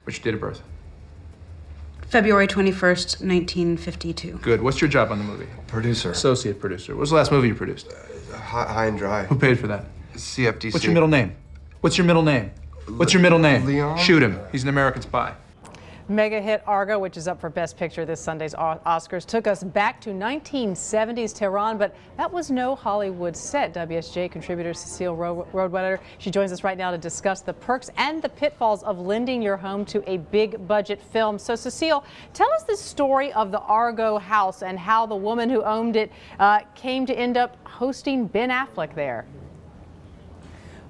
What's your date of birth? February 21st, 1952. Good. What's your job on the movie? Producer. Associate producer. What was the last movie you produced? High and Dry. Who paid for that? CFTC. What's your middle name? What's your middle name? What's your middle name? Leon? Shoot him. He's an American spy. Mega hit Argo, which is up for Best Picture this Sunday's Oscars, took us back to 1970s Tehran, but that was no Hollywood set. WSJ contributor Cecilie Rohwedder, she joins us right now to discuss the perks and the pitfalls of lending your home to a big budget film. So Cecile, tell us the story of the Argo house and how the woman who owned it came to end up hosting Ben Affleck there.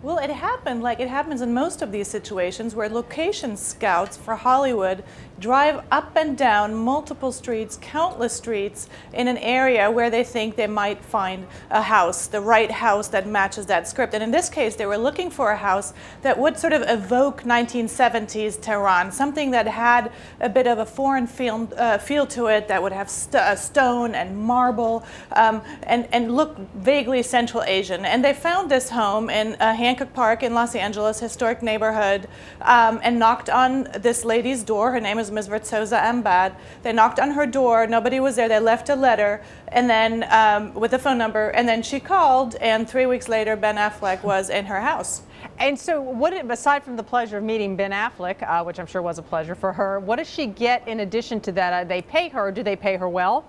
Well, it happened like it happens in most of these situations where location scouts for Hollywood drive up and down multiple streets, countless streets, in an area where they think they might find a house, the right house that matches that script. And in this case, they were looking for a house that would sort of evoke 1970s Tehran, something that had a bit of a foreign feel to it, that would have stone and marble and look vaguely Central Asian. And they found this home in Hancock Park in Los Angeles, historic neighborhood, and knocked on this lady's door. Her name is Ms. Vertsosa Ambad. They knocked on her door. Nobody was there. They left a letter, and then with a phone number, and then she called, and 3 weeks later, Ben Affleck was in her house. And so, aside from the pleasure of meeting Ben Affleck, which I'm sure was a pleasure for her, what does she get in addition to that? They pay her. Do they pay her well?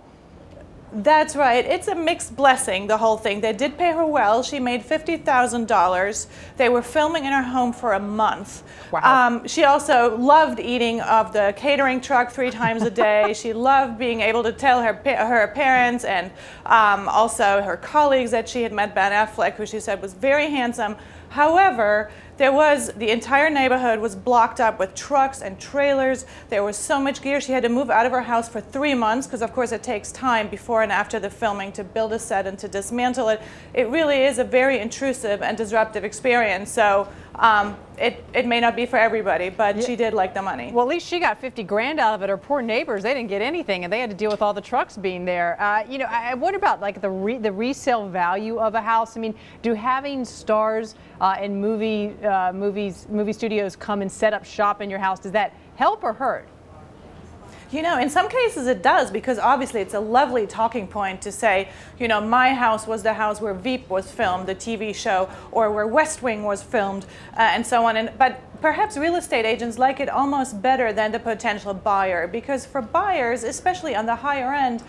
That's right. It's a mixed blessing, the whole thing. They did pay her well. She made $50,000. They were filming in her home for a month. Wow. She also loved eating off the catering truck 3 times a day. She loved being able to tell her parents and also her colleagues that she had met Ben Affleck, who she said was very handsome. However, the entire neighborhood was blocked up with trucks and trailers. There was so much gear. She had to move out of her house for 3 months because, of course, it takes time before and after the filming to build a set and to dismantle it. It really is a very intrusive and disruptive experience. So it may not be for everybody, but she did like the money. Well, at least she got 50 grand out of it. Her poor neighbors, they didn't get anything, and they had to deal with all the trucks being there. You know, I wonder about like the resale value of a house. I mean, do having stars in movie studios come and set up shop in your house, does that help or hurt? You know, in some cases it does, because obviously it's a lovely talking point to say, you know, my house was the house where Veep was filmed, the TV show, or where West Wing was filmed, and so on. But perhaps real estate agents like it almost better than the potential buyer, because for buyers, especially on the higher end,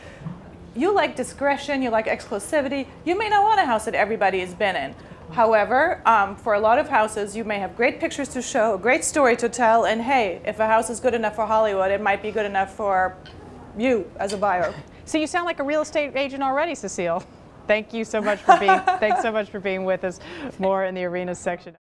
you like discretion, you like exclusivity. You may not want a house that everybody has been in. However, for a lot of houses, you may have great pictures to show, a great story to tell, and hey, if a house is good enough for Hollywood, it might be good enough for you as a buyer. So you sound like a real estate agent already, Cecile. Thank you so much for being, thanks so much for being with us. More in the Arena section.